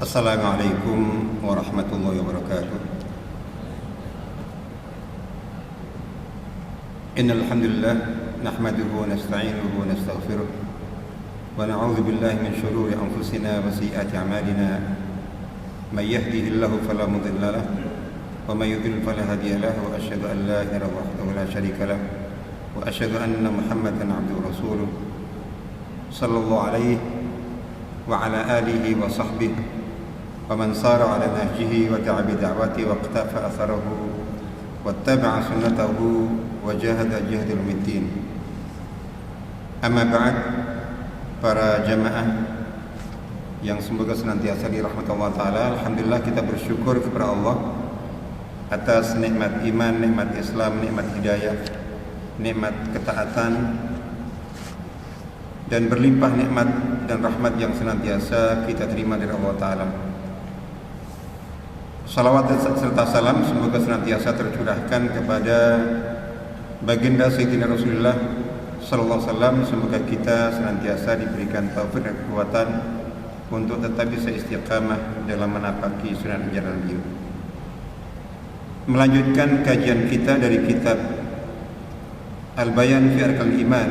Assalamualaikum warahmatullahi wabarakatuh. Innal hamdalillah nahmaduhu wa nasta'inuhu wa nastaghfiruh wa na'udzu billahi min shururi anfusina wa sayyiati a'malina. May yahdihillahu fala mudilla lahu wa may yudlil fala hadiya lahu wa asyhadu an la ilaha illallah wahdahu la syarika lahu wa asyhadu anna Muhammadan 'abduhu wa rasuluh sallallahu alaihi wa ala alihi wa sahbihi ومن صار على نهجه ودعا بدعوته واقتفى أثره واتبع سنته وجاهد جهد يوم الدين. Amma ba'd, para jamaah yang semoga senantiasa dirahmati Allah Ta'ala, alhamdulillah kita bersyukur kepada Allah atas nikmat iman, nikmat Islam, nikmat hidayah, nikmat ketaatan, dan berlimpah nikmat dan rahmat yang senantiasa kita terima dari Allah Ta'ala. Salawat serta salam semoga senantiasa tercurahkan kepada baginda Sayyidina Rasulullah sallallahu alaihi wasallam. Semoga kita senantiasa diberikan taufik dan kekuatan untuk tetap bisa istiqamah dalam menapaki sunnah ajaran beliau. Melanjutkan kajian kita dari kitab Al-Bayan fi Arkanil Iman,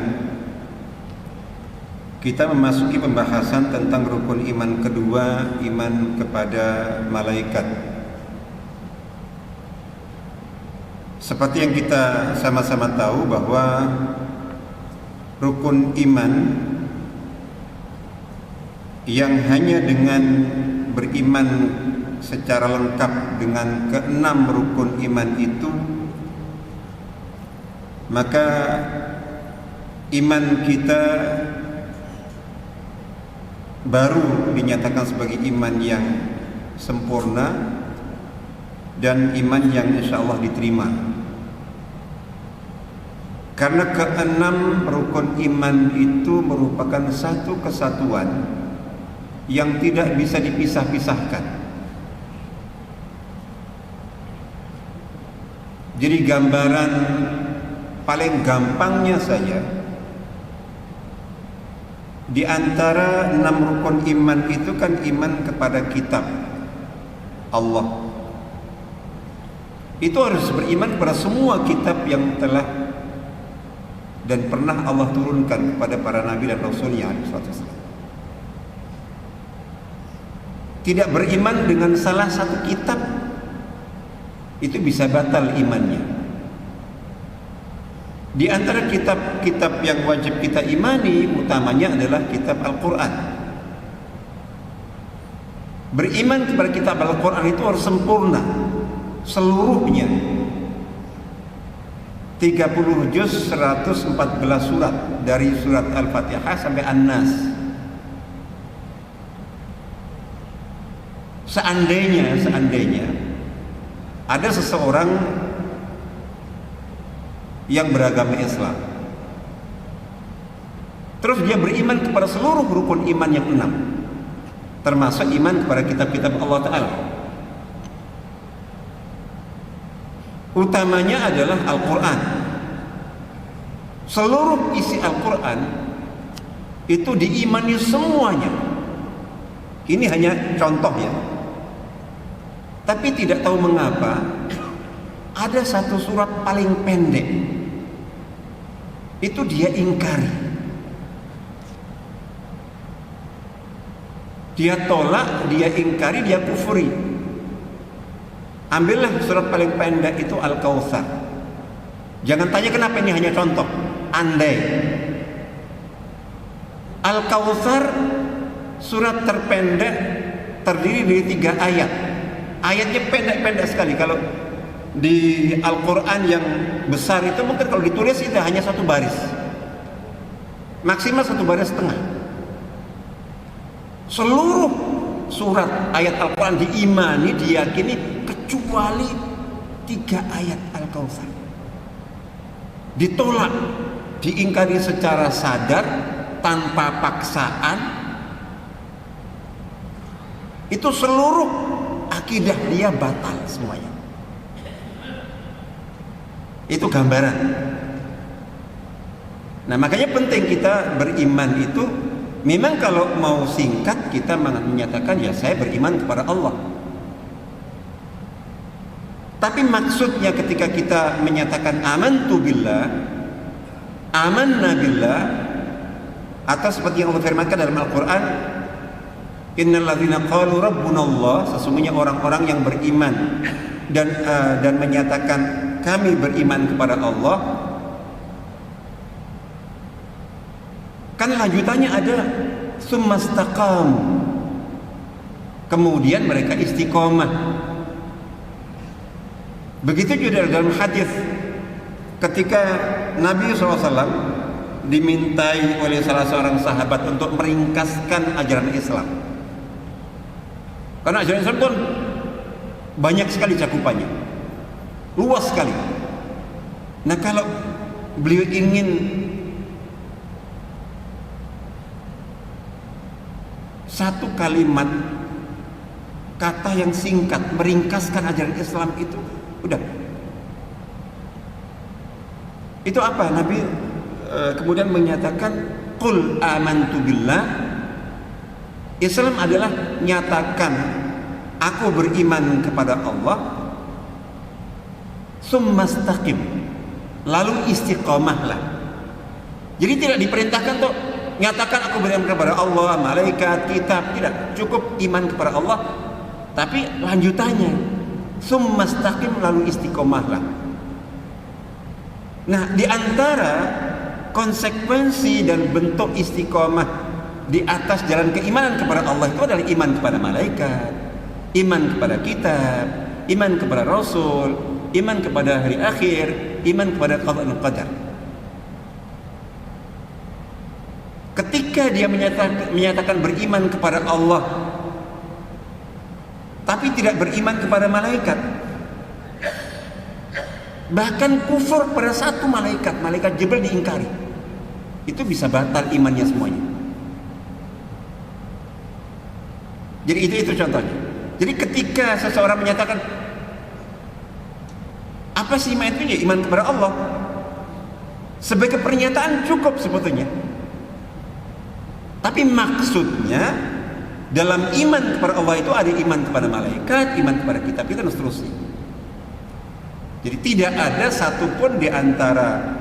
kita memasuki pembahasan tentang rukun iman kedua, iman kepada malaikat. Seperti yang kita sama-sama tahu bahwa rukun iman yang hanya dengan beriman secara lengkap dengan keenam rukun iman itu, maka iman kita baru dinyatakan sebagai iman yang sempurna dan iman yang insya Allah diterima. Karena keenam rukun iman itu merupakan satu kesatuan yang tidak bisa dipisah-pisahkan. Jadi gambaran paling gampangnya saja, di antara 6 rukun iman itu kan iman kepada kitab Allah. Itu harus beriman kepada semua kitab yang telah dan pernah Allah turunkan kepada para nabi dan rasulnya. Tidak beriman dengan salah satu kitab itu bisa batal imannya. Di antara kitab-kitab yang wajib kita imani utamanya adalah kitab Al-Quran. Beriman kepada kitab Al-Quran itu harus sempurna seluruhnya, 30 juz 114 surat, dari surat Al-Fatihah sampai An-Nas. Seandainya ada seseorang yang beragama Islam, terus dia beriman kepada seluruh rukun iman yang 6, termasuk iman kepada kitab-kitab Allah Ta'ala, utamanya adalah Al-Quran. Seluruh isi Al-Quran itu diimani semuanya. Ini hanya contoh ya. Tapi tidak tahu mengapa ada satu surat paling pendek itu dia ingkari, dia tolak, dia ingkari, dia kufuri. Ambillah surat paling pendek itu Al-Kautsar. Jangan tanya kenapa, ini hanya contoh. Andai Al-Kautsar surat terpendek terdiri dari 3 ayat. Ayatnya pendek-pendek sekali. Kalau di Al-Quran yang besar itu mungkin kalau ditulis itu hanya 1 baris, maksimal 1 baris setengah. Seluruh surat ayat Al-Quran diimani, diyakini, kecuali 3 ayat Al-Kautsar. Ditolak, diingkari secara sadar, tanpa paksaan. Itu seluruh akidah dia batal semuanya. Itu gambaran. Nah, makanya penting kita beriman itu Memang kalau mau singkat kita menyatakan ya saya beriman kepada Allah. Tapi maksudnya ketika kita menyatakan amantu billah, amanna billah, atau seperti yang Allah firmankan dalam Al-Quran, innal ladzina qalu rabbuna Allah, sesungguhnya orang-orang yang beriman dan menyatakan kami beriman kepada Allah, kan lanjutannya ada summastaqamu, kemudian mereka istiqomah. Begitu juga dalam hadis ketika Nabi SAW dimintai oleh salah seorang sahabat untuk meringkaskan ajaran Islam, karena ajaran Islam pun banyak sekali cakupannya, luas sekali. Nah, kalau beliau ingin satu kalimat, kata yang singkat meringkaskan ajaran Islam itu, udah. Itu apa? Nabi kemudian menyatakan qul amantu billah. Islam adalah nyatakan aku beriman kepada Allah, summastaqim, lalu istiqomahlah. Jadi tidak diperintahkan tuh nyatakan aku beriman kepada Allah, malaikat, kitab, tidak. Cukup iman kepada Allah, tapi lanjutannya summastaqim, lalu istiqomahlah. Nah, di antara konsekuensi dan bentuk istiqomah di atas jalan keimanan kepada Allah itu adalah iman kepada malaikat, iman kepada kitab, iman kepada Rasul, iman kepada hari akhir, iman kepada qada dan qadar. Ketika dia menyatakan beriman kepada Allah tapi tidak beriman kepada malaikat, bahkan kufur pada satu malaikat, malaikat Jibril diingkari, itu bisa batal imannya semuanya. Jadi itu contohnya. Jadi ketika seseorang menyatakan apa sih iman itu? Ya iman kepada Allah, sebagai pernyataan cukup sebetulnya. Tapi maksudnya dalam iman kepada Allah itu ada iman kepada malaikat, iman kepada kitab itu dan seterusnya. Jadi tidak ada satupun di antara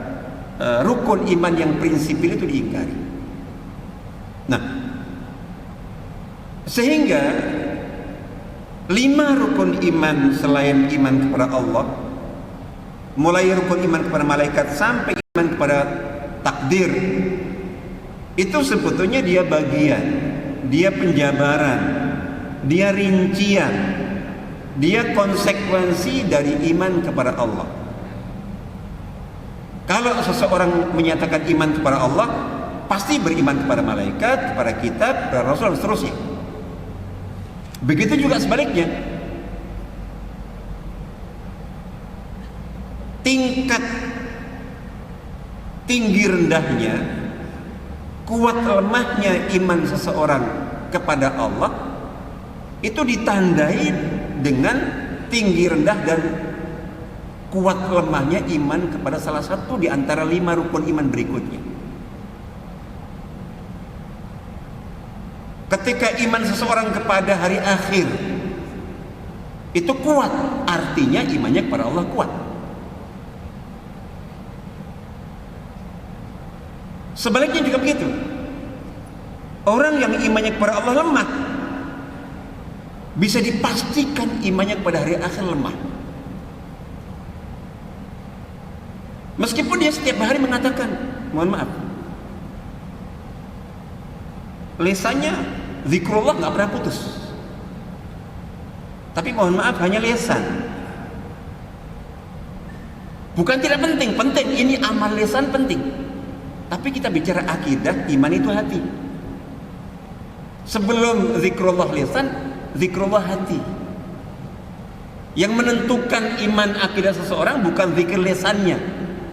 rukun iman yang prinsipil itu diingkari. Nah, sehingga 5 rukun iman selain iman kepada Allah, mulai rukun iman kepada malaikat sampai iman kepada takdir, itu sebetulnya dia bagian, dia penjabaran, dia rincian, dia konsekuensi dari iman kepada Allah. Kalau seseorang menyatakan iman kepada Allah, pasti beriman kepada malaikat, kepada kitab, kepada Rasul, dan seterusnya. Begitu juga sebaliknya. Tingkat tinggi rendahnya, kuat lemahnya iman seseorang kepada Allah itu ditandai dengan tinggi rendah dan kuat lemahnya iman kepada salah satu di antara 5 rukun iman berikutnya. Ketika iman seseorang kepada hari akhir itu kuat, artinya imannya kepada Allah kuat. Sebaliknya juga begitu. Orang yang imannya kepada Allah lemah, bisa dipastikan imannya kepada hari akhir lemah. Meskipun dia setiap hari mengatakan, mohon maaf, lisannya zikrullah nggak pernah putus, tapi mohon maaf hanya lisan. Bukan tidak penting, penting. Ini amal lisan penting. Tapi kita bicara akidah, iman itu hati. Sebelum zikrullah lisan, zikrullah hati. Yang menentukan iman akidah seseorang bukan zikir lisannya,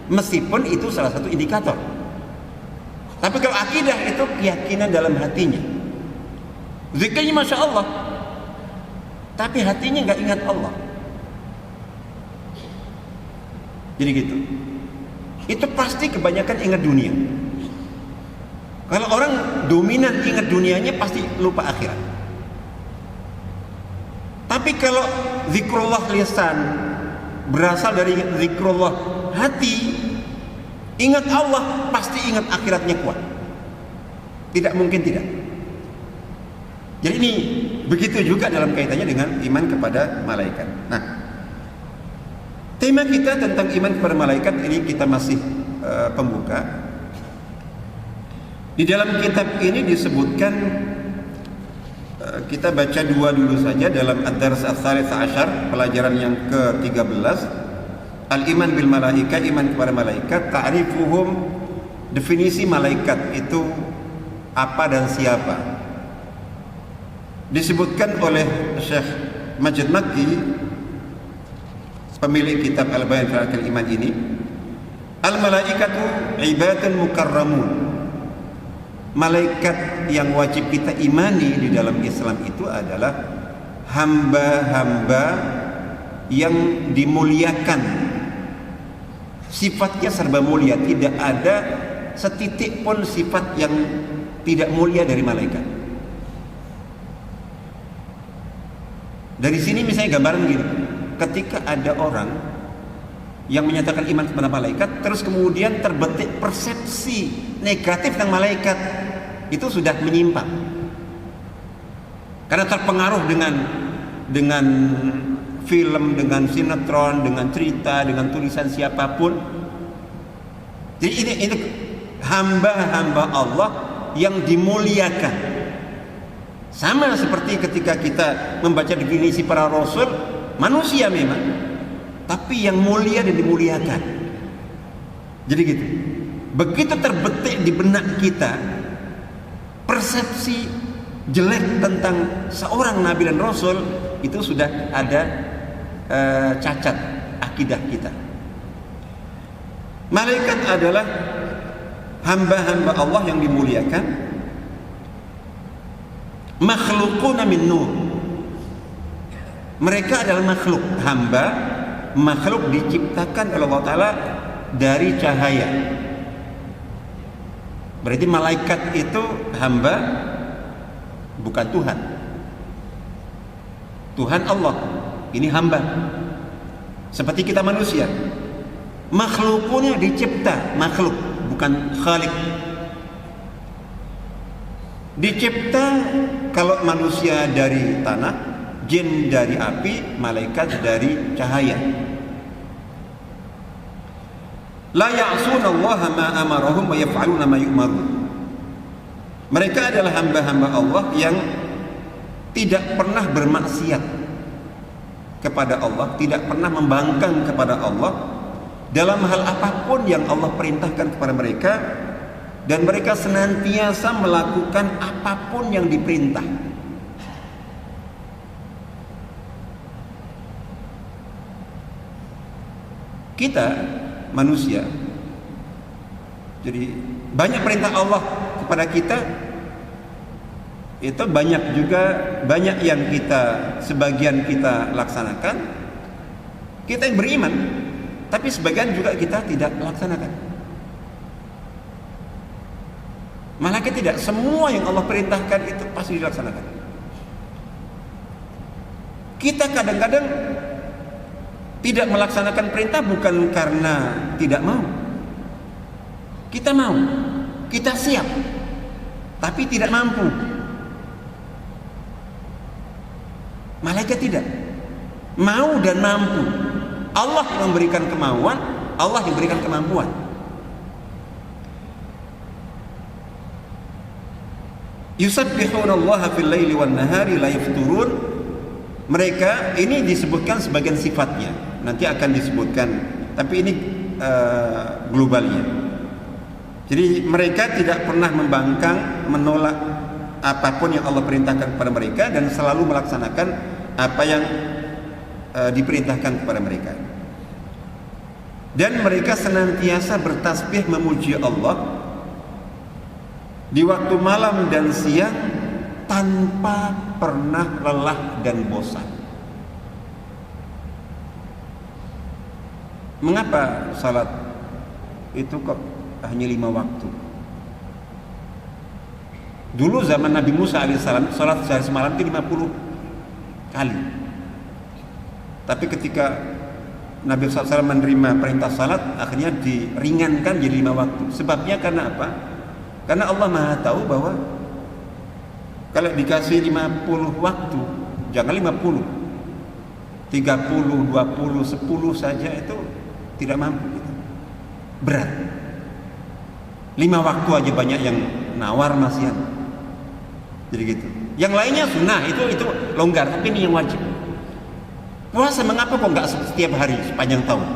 meskipun itu salah satu indikator. Tapi kalau akidah itu keyakinan dalam hatinya. Zikirnya Masya Allah, tapi hatinya nggak ingat Allah. Jadi gitu. Itu pasti kebanyakan ingat dunia. Kalau orang dominan ingat dunianya, pasti lupa akhirat. Tapi kalau zikrullah lisan berasal dari zikrullah hati, ingat Allah, pasti ingat akhiratnya kuat. Tidak mungkin tidak. Jadi ini begitu juga dalam kaitannya dengan iman kepada malaikat. Nah, tema kita tentang iman kepada malaikat ini kita masih pembuka. Di dalam kitab ini disebutkan, kita baca dua dulu saja dalam Ad-Dars Ats-Tsalits Asyar, pelajaran yang ke-13, Al-Iman bil Malaika, iman kepada malaikat, ta'rifuhum, definisi malaikat itu apa dan siapa. Disebutkan oleh Syekh Majid Makki, pemilik kitab Al-Bayan fi Al-Iman ini, al-malaikatu ibadun mukarramun. Malaikat yang wajib kita imani di dalam Islam itu adalah hamba-hamba yang dimuliakan. Sifatnya serba mulia, tidak ada setitik pun sifat yang tidak mulia dari malaikat. Dari sini misalnya gambaran gini, ketika ada orang yang menyatakan iman kepada malaikat, terus kemudian terbetik persepsi negatif tentang malaikat, itu sudah menyimpang. Karena terpengaruh dengan film, dengan sinetron, dengan cerita, dengan tulisan siapapun. Jadi ini hamba-hamba Allah yang dimuliakan. Sama seperti ketika kita membaca definisi para rasul, manusia memang, tapi yang mulia dan dimuliakan. Jadi gitu. Begitu terbetik di benak kita persepsi jelek tentang seorang nabi dan rasul, itu sudah ada cacat akidah kita. Malaikat adalah hamba-hamba Allah yang dimuliakan, makhluquna min nur. Mereka adalah makhluk, hamba, makhluk diciptakan oleh Allah Ta'ala dari cahaya. Berarti malaikat itu hamba, bukan Tuhan. Tuhan Allah, ini hamba. Seperti kita manusia, makhluknya dicipta, makhluk, bukan khalik. Dicipta, kalau manusia dari tanah, jin dari api, malaikat dari cahaya. La ya'sunallaha ma amarahum wa yaf'aluna ma yu'marun. Mereka adalah hamba-hamba Allah yang tidak pernah bermaksiat kepada Allah, tidak pernah membangkang kepada Allah dalam hal apapun yang Allah perintahkan kepada mereka, dan mereka senantiasa melakukan apapun yang diperintah. Kita manusia, jadi banyak perintah Allah kepada kita, itu banyak yang sebagian kita laksanakan, kita yang beriman, tapi sebagian juga kita tidak laksanakan. Malaikat tidak, semua yang Allah perintahkan itu pasti dilaksanakan. Kita kadang-kadang tidak melaksanakan perintah bukan karena tidak mau. Kita mau, kita siap, tapi tidak mampu. Malaikat tidak, mau dan mampu. Allah yang memberikan kemauan, Allah yang memberikan kemampuan. Yusabbihunallaha fil laili wan nahari la yafturun. Mereka ini disebutkan sebagian sifatnya, nanti akan disebutkan, tapi ini globalnya. Jadi mereka tidak pernah membangkang, menolak apapun yang Allah perintahkan kepada mereka, dan selalu melaksanakan apa yang diperintahkan kepada mereka. Dan mereka senantiasa bertasbih memuji Allah di waktu malam dan siang, tanpa pernah lelah dan bosan. Mengapa salat itu kok hanya 5 waktu? Dulu zaman Nabi Musa alaihissalam sholat sehari semalam itu 50 kali. Tapi ketika Nabi SAW menerima perintah salat, akhirnya diringankan jadi 5 waktu. Sebabnya karena apa? Karena Allah Maha tahu bahwa kalau dikasih 50 waktu, jangan 50, 30, 20, 10 saja itu tidak mampu gitu. Berat. 5 waktu aja banyak yang nawar masihan. Jadi gitu. Yang lainnya sunnah, itu longgar, tapi ini yang wajib. Puasa mengapa kok nggak setiap hari sepanjang tahun?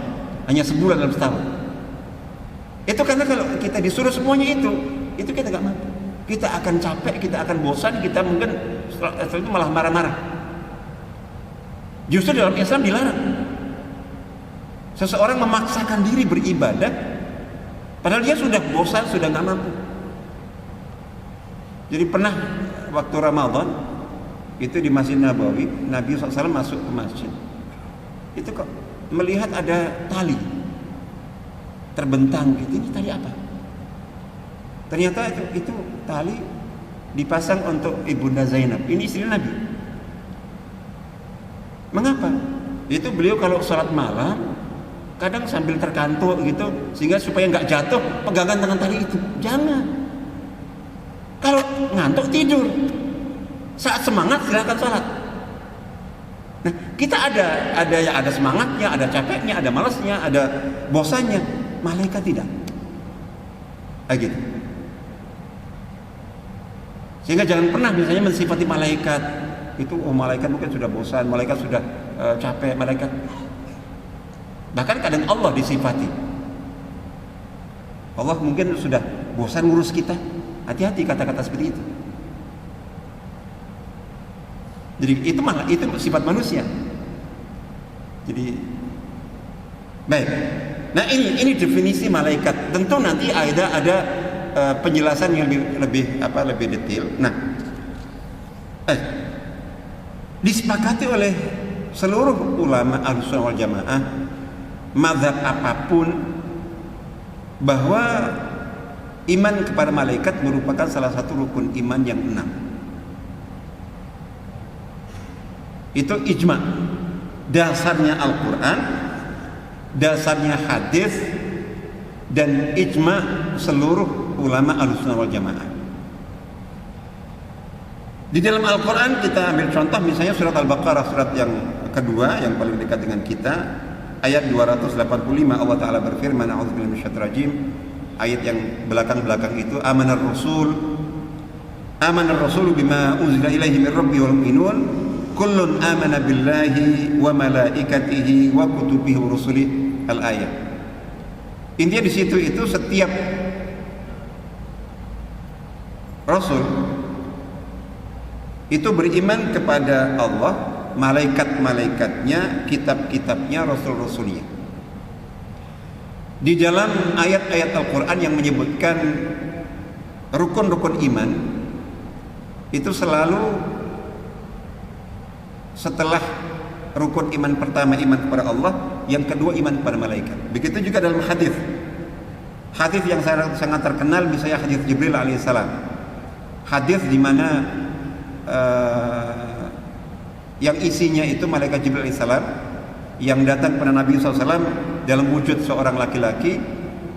Hanya sebulan dalam setahun. Itu karena kalau kita disuruh semuanya itu kita nggak mampu. Kita akan capek, kita akan bosan, kita mungkin setelah itu malah marah-marah. Justru dalam Islam dilarang. Seseorang memaksakan diri beribadah, padahal dia sudah bosan, sudah nggak mampu. Jadi pernah waktu Ramadan itu di Masjid Nabawi, Nabi SAW masuk ke masjid. Itu kok melihat ada tali terbentang gitu. Ini tali apa? Ternyata itu tali dipasang untuk Ibunda Zainab. Ini istri Nabi. Mengapa? Itu beliau kalau sholat malam kadang sambil terkantuk gitu, sehingga supaya nggak jatuh pegangan dengan tali itu. Jangan. Kalau ngantuk tidur. Saat semangat silakan sholat. Nah, kita ada semangatnya, ada capeknya, ada malasnya, ada bosannya. Malaikat tidak. Gitu. Sehingga jangan pernah misalnya mensifati malaikat itu, malaikat mungkin sudah bosan, malaikat sudah capek, malaikat. Bahkan kadang Allah disifati. Allah mungkin sudah bosan ngurus kita. Hati-hati kata-kata seperti itu. Jadi itu sifat manusia. Jadi baik. Nah ini definisi malaikat. Tentu nanti ada penjelasan yang lebih detail. Nah, disepakati oleh seluruh ulama Ahlussunnah wal Jamaah, mazhab apapun, bahwa iman kepada malaikat merupakan salah satu rukun iman yang 6. Itu ijma. Dasarnya Al-Quran, dasarnya hadis, dan ijma seluruh ulama Ahlussunnah wal Jamaah. Di dalam Al-Quran kita ambil contoh misalnya surat Al-Baqarah, surat yang kedua yang paling dekat dengan kita, ayat 285. Allah Ta'ala berfirman, a'udzubillahi minasyaitonir rajim. Ayat yang belakang-belakang itu, amanar rasul bima unzila ilaihi min rabbi wal mu'minun kullun amana billahi wa malaikatihi wa kutubihi wa rusulihi. Al-ayat. Intinya di situ itu setiap rasul itu beriman kepada Allah, malaikat-malaikatnya, kitab-kitabnya, rasul-rasulnya. Di dalam ayat-ayat Al-Quran yang menyebutkan rukun-rukun iman, itu selalu setelah rukun iman pertama iman kepada Allah, yang kedua iman kepada malaikat. Begitu juga dalam hadis yang sangat terkenal, misalnya hadis Jibril alaihissalam. Hadis di mana yang isinya itu malaikat Jibril alaihissalam yang datang kepada Nabi SAW dalam wujud seorang laki-laki,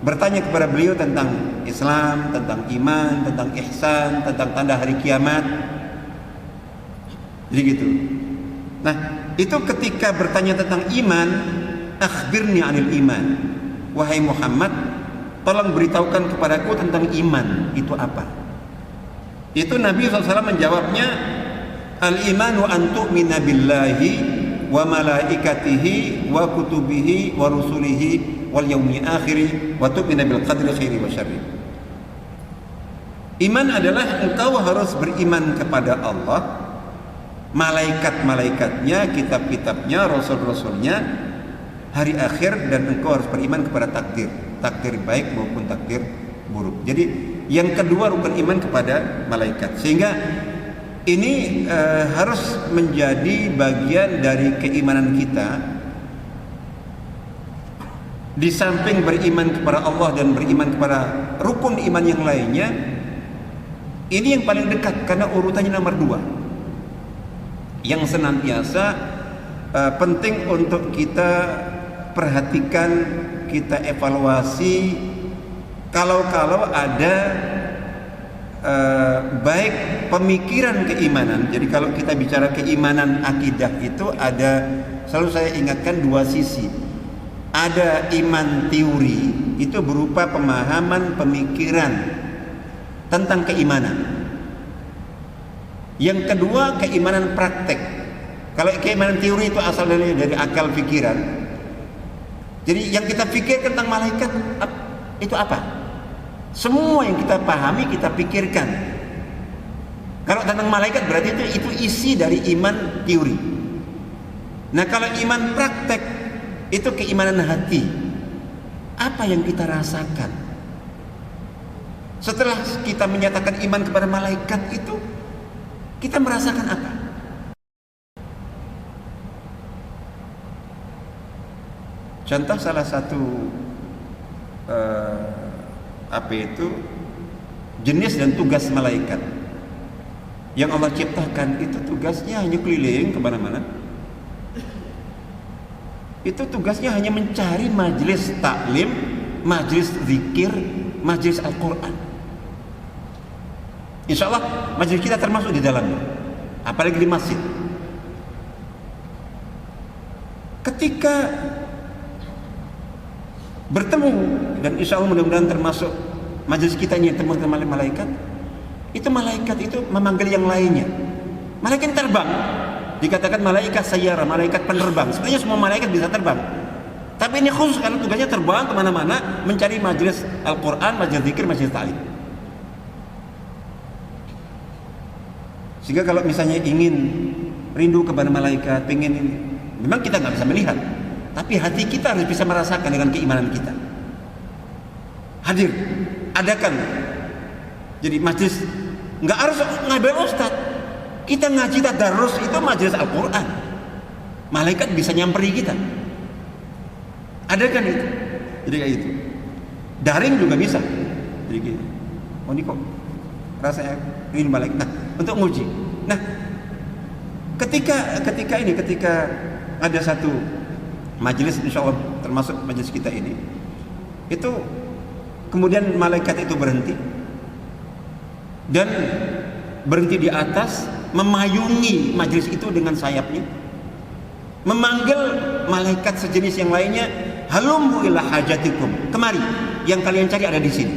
bertanya kepada beliau tentang Islam, tentang iman, tentang ihsan, tentang tanda hari kiamat. Jadi gitu. Nah, itu ketika bertanya tentang iman, akhbirni anil iman. Wahai Muhammad, tolong beritahukan kepadaku tentang iman itu apa. Itu Nabi SAW menjawabnya, al-imanu an tu'mina billahi wa malaikatihi wa kutubihi wa rusulihi wal yaumil akhir wa tu'mina bil qadri khairi wa syarri. Iman adalah engkau harus beriman kepada Allah, malaikat-malaikatnya, kitab-kitabnya, rasul-rasulnya, hari akhir, dan engkau harus beriman kepada takdir baik maupun takdir buruk. Jadi yang kedua rukun iman kepada malaikat. Sehingga ini harus menjadi bagian dari keimanan kita. Di samping beriman kepada Allah dan beriman kepada rukun iman yang lainnya, Ini yang paling dekat karena urutannya nomor 2. Yang senantiasa penting untuk kita perhatikan, kita evaluasi kalau ada baik pemikiran keimanan. Jadi kalau kita bicara keimanan akidah itu ada, selalu saya ingatkan 2 sisi. Ada iman teori, itu berupa pemahaman pemikiran tentang keimanan. Yang kedua, keimanan praktek. Kalau keimanan teori itu asal dari akal pikiran. Jadi yang kita pikir tentang malaikat itu apa? Semua yang kita pahami, kita pikirkan. Kalau tentang malaikat berarti itu isi dari iman teori. Nah, kalau iman praktek itu keimanan hati. Apa yang kita rasakan setelah kita menyatakan iman kepada malaikat itu, kita merasakan apa? Contoh salah satu jenis dan tugas malaikat yang Allah ciptakan, itu tugasnya hanya keliling kemana-mana. Itu tugasnya hanya mencari majelis taklim, majelis zikir, majelis Al-Quran. Insya Allah majelis kita termasuk di dalamnya, apalagi di masjid. Ketika bertemu, dan insya Allah mudah-mudahan termasuk majelis kita ini teman oleh malaikat, itu malaikat itu memanggil yang lainnya. Malaikat terbang, dikatakan malaikat sayyara, malaikat penerbang. Sebenarnya semua malaikat bisa terbang, tapi ini khusus karena tugasnya terbang kemana-mana mencari majelis Al-Quran, majelis zikir, majelis ta'lim. Sehingga kalau misalnya ingin rindu kepada malaikat, pengen ini, memang kita nggak bisa melihat, tapi hati kita harus bisa merasakan dengan keimanan kita. Hadir, adakan. Jadi majelis nggak harus ngambil ustadz. Kita ngaji tadarus itu majelis Al-Quran. Malaikat bisa nyamperi kita. Adakan itu. Jadi kayak gitu. Daring juga bisa. Jadi gitu. Oh ini kok rasanya ingin malaikat. Nah, untuk nguji. Nah, ketika ada satu majelis, insya Allah termasuk majelis kita ini, itu kemudian malaikat itu berhenti dan berhenti di atas, memayungi majelis itu dengan sayapnya, memanggil malaikat sejenis yang lainnya, halumbu ila hajatikum, kemari, yang kalian cari ada di sini.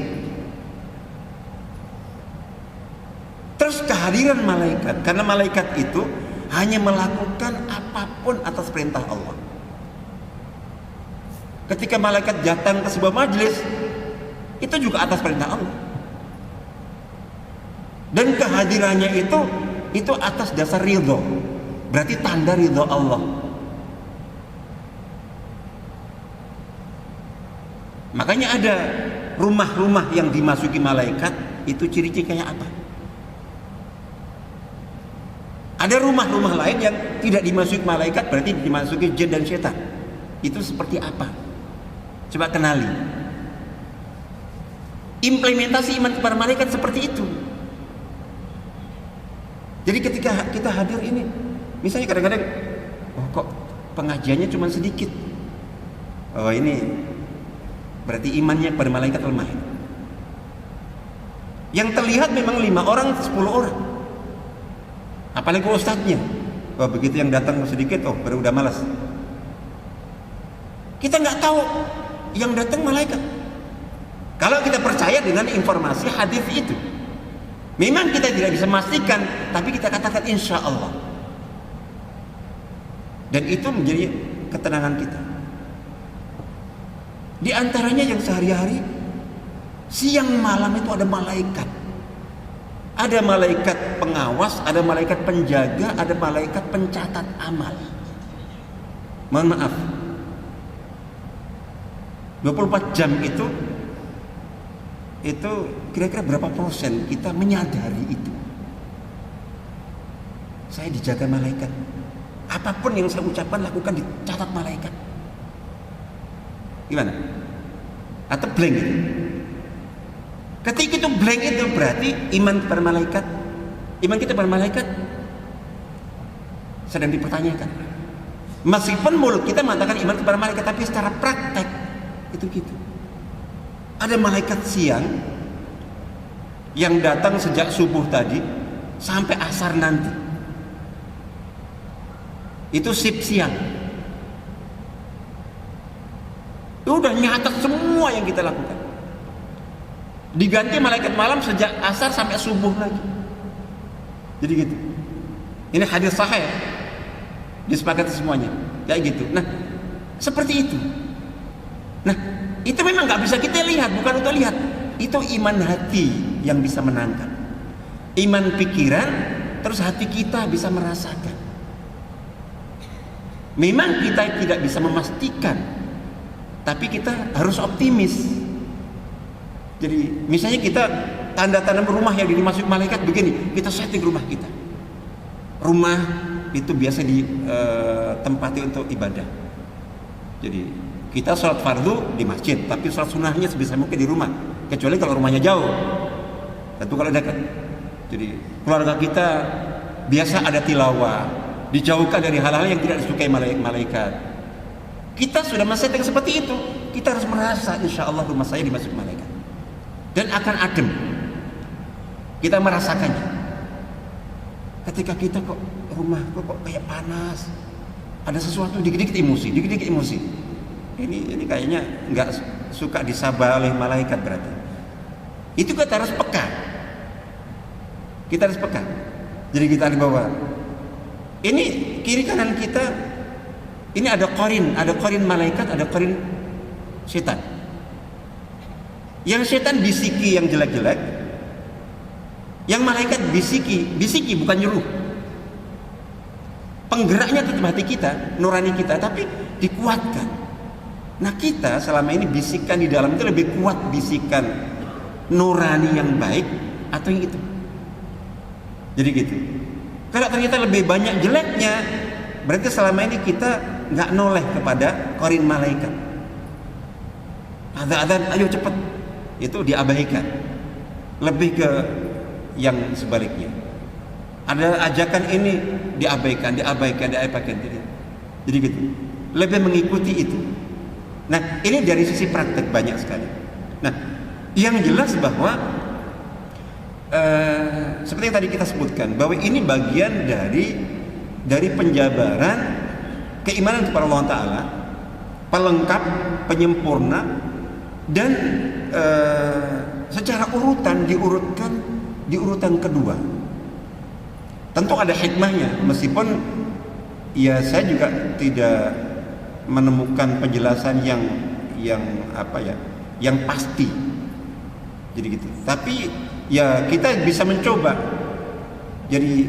Terus kehadiran malaikat, karena malaikat itu hanya melakukan apapun atas perintah Allah. Ketika malaikat datang ke sebuah majelis, itu juga atas perintah Allah. Dan kehadirannya itu atas dasar ridho, berarti tanda ridho Allah. Makanya ada rumah-rumah yang dimasuki malaikat, itu ciri-ciri kayak apa? Ada rumah-rumah lain yang tidak dimasuki malaikat, berarti dimasuki jin dan setan. Itu seperti apa? Coba kenali. Implementasi iman kepada malaikat seperti itu. Jadi ketika kita hadir ini, misalnya kadang-kadang, oh kok pengajiannya cuma sedikit. Oh ini berarti imannya kepada malaikat lemah. Yang terlihat memang 5 orang, 10 orang. Apalagi ustadznya. Oh begitu yang datang sedikit, oh baru udah malas. Kita nggak tahu yang datang malaikat. Kalau kita percaya dengan informasi hadis itu, memang kita tidak bisa memastikan, tapi kita katakan insya Allah. Dan itu menjadi ketenangan kita. Di antaranya yang sehari-hari, siang malam itu ada malaikat. Ada malaikat pengawas, ada malaikat penjaga, ada malaikat pencatat amal. Mohon maaf, 24 jam itu kira-kira berapa persen kita menyadari itu? Saya dijaga malaikat. Apapun yang saya ucapkan, lakukan, dicatat malaikat. Gimana? Atau blank gitu? Ketika itu blank itu berarti iman kepada malaikat. Iman kita kepada malaikat sedang dipertanyakan. Meskipun mulut kita mengatakan iman kepada malaikat, tapi secara praktek itu gitu. Ada malaikat siang yang datang sejak subuh tadi sampai asar nanti. Itu sip siang. Udah nyatat semua yang kita lakukan. Diganti malaikat malam sejak asar sampai subuh lagi. Jadi gitu. Ini hadis sahih, disepakati semuanya kayak gitu. Nah, seperti itu. Nah, itu memang nggak bisa kita lihat, bukan untuk lihat. Itu iman hati yang bisa menangkap. Iman pikiran, terus hati kita bisa merasakan. Memang kita tidak bisa memastikan, tapi kita harus optimis. Jadi misalnya kita tanda-tanda rumah yang dimasuki malaikat begini, kita setting rumah kita. Rumah itu biasa ditempati untuk ibadah. Jadi kita sholat fardu di masjid, tapi sholat sunnahnya sebisa mungkin di rumah, kecuali kalau rumahnya jauh. Tentu kalau dekat. Jadi keluarga kita biasa ada tilawah, dijauhkan dari hal-hal yang tidak disukai malaikat. Kita sudah men-setting seperti itu. Kita harus merasa insya Allah rumah saya dimasuki malaikat. Dan akan adem. Kita merasakannya. Ketika kita kok rumah kok kayak panas, ada sesuatu dikit-dikit emosi. Ini kayaknya nggak suka disabah oleh malaikat berarti. Itu kita harus peka. Kita harus peka. Jadi kita di bawah. Ini kiri kanan kita. Ini ada qarin malaikat, ada qarin setan. Yang setan bisiki yang jelek-jelek, yang malaikat bisiki bukan nyuruh. Penggeraknya tetap hati kita, nurani kita, tapi dikuatkan. Nah kita selama ini bisikan di dalam itu lebih kuat bisikan nurani yang baik atau yang itu. Jadi gitu. Kalau ternyata lebih banyak jeleknya, berarti selama ini kita nggak noleh kepada qarin malaikat. Adzan, ayo cepet. Itu diabaikan, lebih ke yang sebaliknya. Ada ajakan ini diabaikan. Jadi gitu, lebih mengikuti itu. Nah ini dari sisi praktek banyak sekali. Nah yang jelas bahwa seperti yang tadi kita sebutkan, bahwa ini bagian dari penjabaran keimanan kepada Allah Ta'ala, pelengkap, penyempurna, dan secara urutan diurutkan di urutan kedua. Tentu ada hikmahnya, meskipun ya saya juga tidak menemukan penjelasan yang pasti. Jadi gitu. Tapi ya kita bisa mencoba. Jadi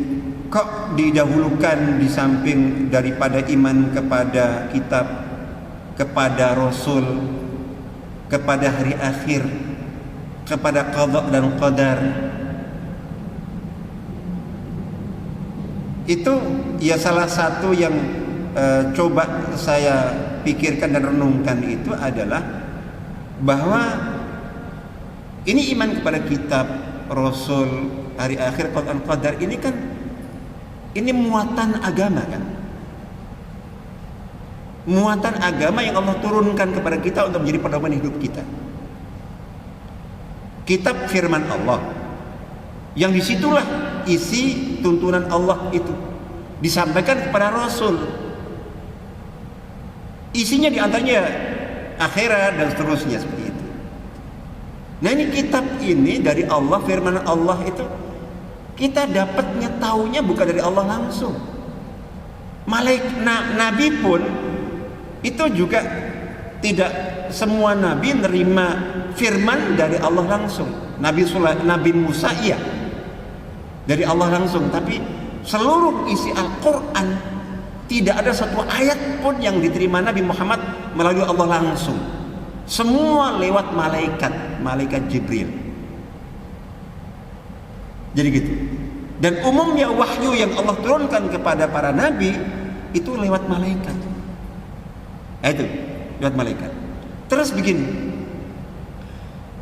kok didahulukan di samping daripada iman kepada kitab, kepada Rasul, kepada hari akhir, kepada qada dan qadar. Itu ya salah satu yang coba saya pikirkan dan renungkan itu adalah bahwa ini iman kepada kitab, Rasul, hari akhir, qada dan qadar ini kan ini muatan agama kan. Muatan agama yang Allah turunkan kepada kita untuk menjadi pedoman hidup kita. Kitab firman Allah, yang disitulah isi tuntunan Allah itu disampaikan kepada Rasul. Isinya diantaranya akhirat dan seterusnya seperti itu. Nah ini kitab ini dari Allah, firman Allah itu kita dapatnya taunya bukan dari Allah langsung. Nabi pun itu juga tidak semua nabi menerima firman dari Allah langsung. Nabi Musa iya dari Allah langsung, tapi seluruh isi Al-Quran tidak ada satu ayat pun yang diterima Nabi Muhammad melalui Allah langsung. Semua lewat malaikat Jibril. Jadi gitu. Dan umumnya wahyu yang Allah turunkan kepada para nabi itu lewat malaikat. Itu lewat malaikat. Terus begini,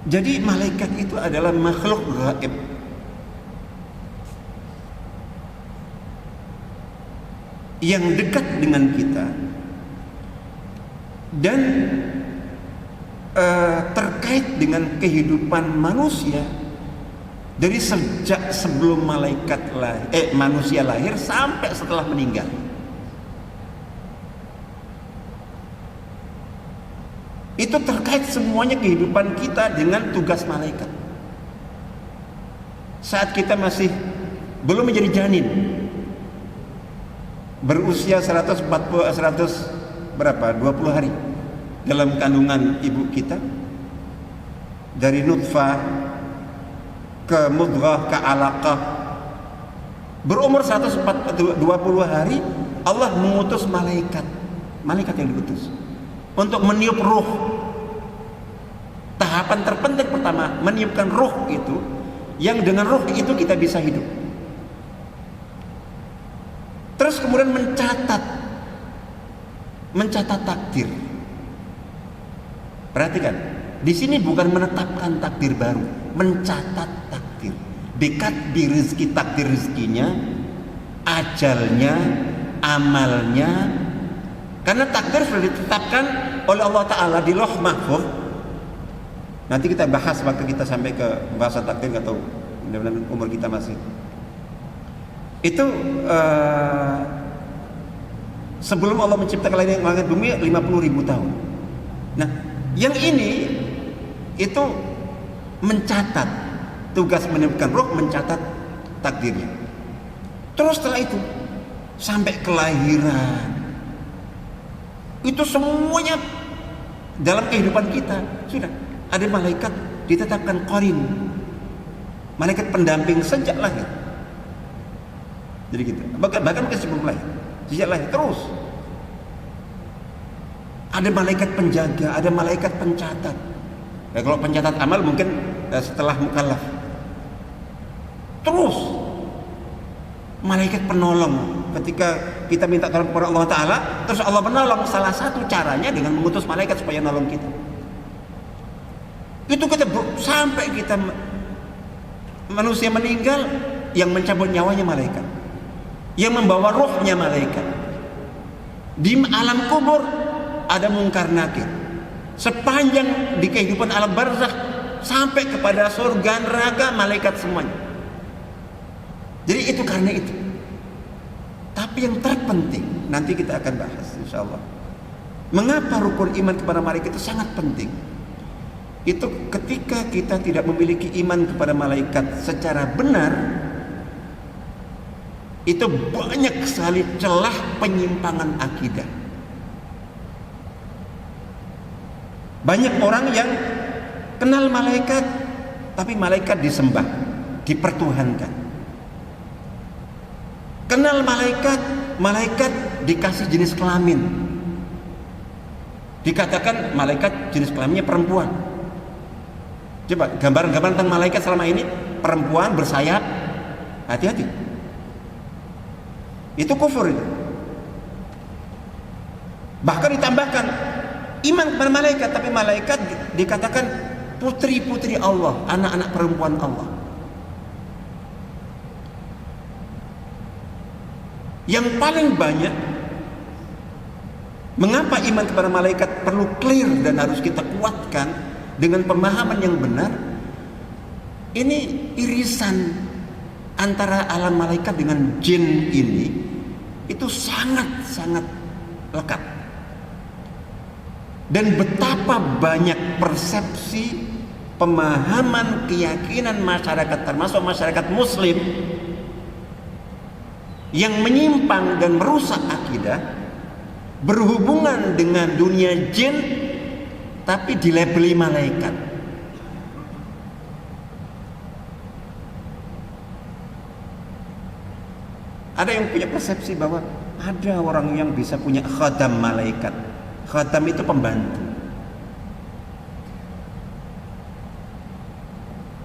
Jadi malaikat itu adalah makhluk gaib. Yang dekat dengan kita dan terkait dengan kehidupan manusia dari sejak sebelum manusia lahir sampai setelah meninggal. Itu terkait semuanya kehidupan kita dengan tugas malaikat. Saat kita masih belum menjadi janin, berusia 120 hari dalam kandungan ibu kita, dari nutfah ke mudghah ke alaqah, berumur 120 hari, Allah mengutus malaikat yang diutus untuk meniup ruh. Tahapan terpenting pertama, meniupkan ruh itu, yang dengan ruh itu kita bisa hidup. Terus kemudian mencatat takdir. Perhatikan, di sini bukan menetapkan takdir baru, mencatat takdir. Bikatbi rizki, takdir rizkinya, ajalnya, amalnya. Karena takdir sudah ditetapkan oleh Allah Ta'ala di Lauh Mahfuz. Nanti kita bahas waktu kita sampai ke bahasa takdir, atau mudah-mudahan umur kita masih. Itu sebelum Allah menciptakan langit bumi 50.000 tahun. Nah, yang ini itu mencatat, tugas meniupkan ruh, mencatat takdirnya. Terus setelah itu sampai kelahiran, itu semuanya dalam kehidupan kita sudah ada malaikat ditetapkan qarin, malaikat pendamping sejak lahir. Jadi gitu. Bahkan ke sebelum lahir, sejak lahir terus ada malaikat penjaga, ada malaikat pencatat. Ya, kalau pencatat amal mungkin setelah mukallaf. Terus malaikat penolong ketika kita minta tolong kepada Allah Ta'ala, terus Allah menolong. Salah satu caranya dengan mengutus malaikat supaya nolong kita. Itu kita sampai kita manusia meninggal, yang mencabut nyawanya malaikat, yang membawa ruhnya malaikat. Di alam kubur ada mungkar nakir. Sepanjang di kehidupan alam barzakh sampai kepada surga neraka, malaikat semuanya. Jadi itu karena itu. Tapi yang terpenting nanti kita akan bahas insyaallah. Mengapa rukun iman kepada malaikat itu sangat penting? Itu ketika kita tidak memiliki iman kepada malaikat secara benar, itu banyak sekali celah penyimpangan akidah. Banyak orang yang kenal malaikat, tapi malaikat disembah, dipertuhankan. Kenal malaikat, malaikat dikasih jenis kelamin. Dikatakan malaikat jenis kelaminnya perempuan. Coba gambaran-gambaran tentang malaikat selama ini, perempuan bersayap, hati-hati. Itu kufur itu. Bahkan ditambahkan iman kepada malaikat, tapi malaikat dikatakan putri-putri Allah, anak-anak perempuan Allah. Yang paling banyak, mengapa iman kepada malaikat perlu clear dan harus kita kuatkan dengan pemahaman yang benar? Ini irisan antara alam malaikat dengan jin ini itu sangat-sangat lekat. Dan betapa banyak persepsi, pemahaman, keyakinan masyarakat, termasuk masyarakat muslim, yang menyimpang dan merusak akidah berhubungan dengan dunia jin, tapi dilabeli malaikat. Ada yang punya persepsi bahwa ada orang yang bisa punya khadam malaikat. Khadam itu pembantu.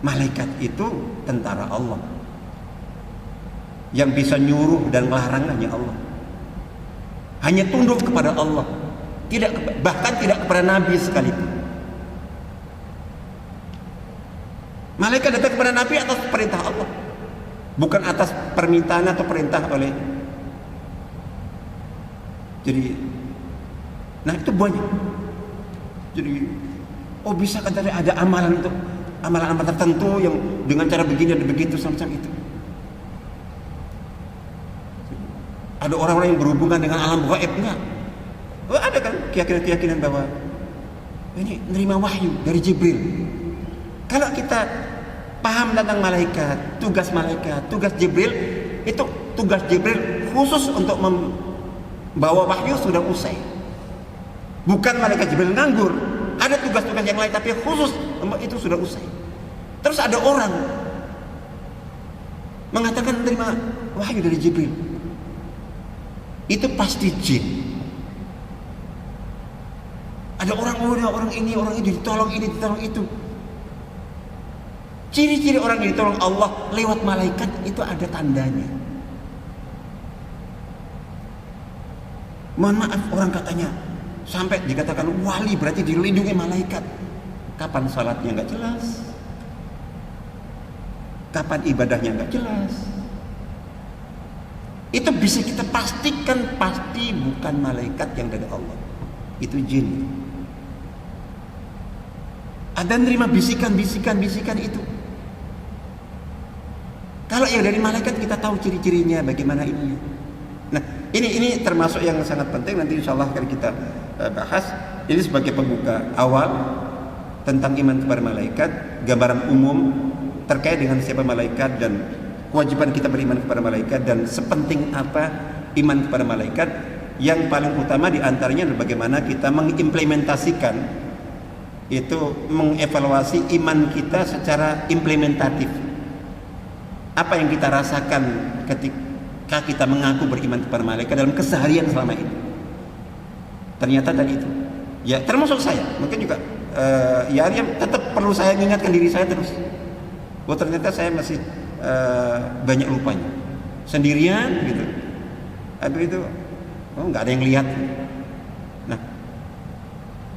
Malaikat itu tentara Allah. Yang bisa nyuruh dan melarang hanya Allah. Hanya tunduk kepada Allah. Bahkan tidak kepada Nabi sekalipun. Malaikat datang kepada Nabi atas perintah Allah, bukan atas permintaan atau perintah oleh. Jadi, nah itu banyak. Jadi, oh bisa kan ada amalan untuk amalan-amalan tertentu yang dengan cara begini dan begitu semacam itu. Ada orang-orang yang berhubungan dengan alam gaib, enggak? Oh, ada kan keyakinan bahwa ini menerima wahyu dari Jibril. Kalau kita paham tentang malaikat, tugas Jibril itu tugas Jibril khusus untuk membawa wahyu sudah usai. Bukan malaikat Jibril nganggur. Ada tugas-tugas yang lain tapi khusus itu sudah usai. Terus ada orang mengatakan menerima wahyu dari Jibril. Itu pasti jin. Ada orang ini ditolong ini, ditolong itu. Ciri-ciri orang yang ditolong Allah lewat malaikat itu ada tandanya. Mohon maaf, orang katanya sampai dikatakan wali berarti dilindungi malaikat. Kapan salatnya nggak jelas, kapan ibadahnya nggak jelas. Itu bisa kita pastikan pasti bukan malaikat yang dari Allah, itu jin. Ada nerima bisikan itu. Kalau yang dari malaikat kita tahu ciri-cirinya bagaimana ini. Nah, ini termasuk yang sangat penting, nanti insya Allah akan kita bahas. Ini sebagai pembuka awal tentang iman kepada malaikat, gambaran umum terkait dengan siapa malaikat dan kewajiban kita beriman kepada malaikat, dan sepenting apa iman kepada malaikat. Yang paling utama diantaranya adalah bagaimana kita mengimplementasikan, itu mengevaluasi iman kita secara implementatif. Apa yang kita rasakan ketika kita mengaku beriman kepada malaikat dalam keseharian selama ini. Ternyata tadi itu, ya termasuk saya, mungkin juga ya tetap perlu saya mengingatkan diri saya terus. Oh ternyata saya masih banyak lupanya, sendirian gitu. Habis itu, oh nggak ada yang lihat. Nah,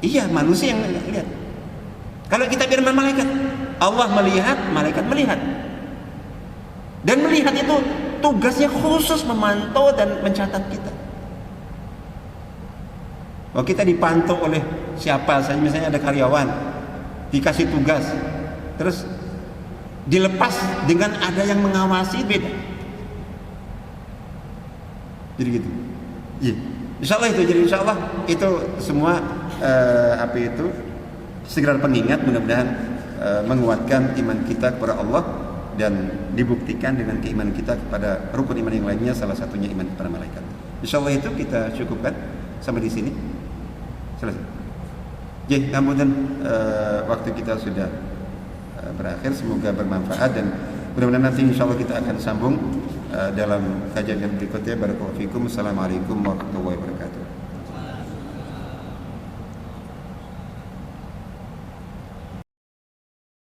iya manusia yang lihat. Kalau kita firman malaikat, Allah melihat, malaikat melihat. Dan melihat itu tugasnya khusus memantau dan mencatat kita. Oh kita dipantau oleh siapa saja, misalnya ada karyawan dikasih tugas, terus dilepas dengan ada yang mengawasi, beda. Jadi gitu. Iya. Insya Allah itu. Jadi insya Allah itu semua sekedar pengingat, mudah-mudahan menguatkan iman kita kepada Allah dan dibuktikan dengan keimanan kita kepada rukun iman yang lainnya, salah satunya iman kepada malaikat. Insya Allah itu kita cukupkan sampai di sini. Selesai. Jadi, namun waktu kita sudah berakhir, semoga bermanfaat dan mudah-mudahan nanti insya Allah kita akan sambung dalam kajian yang berikutnya. Barakallahu fikum. Assalamualaikum warahmatullahi wabarakatuh.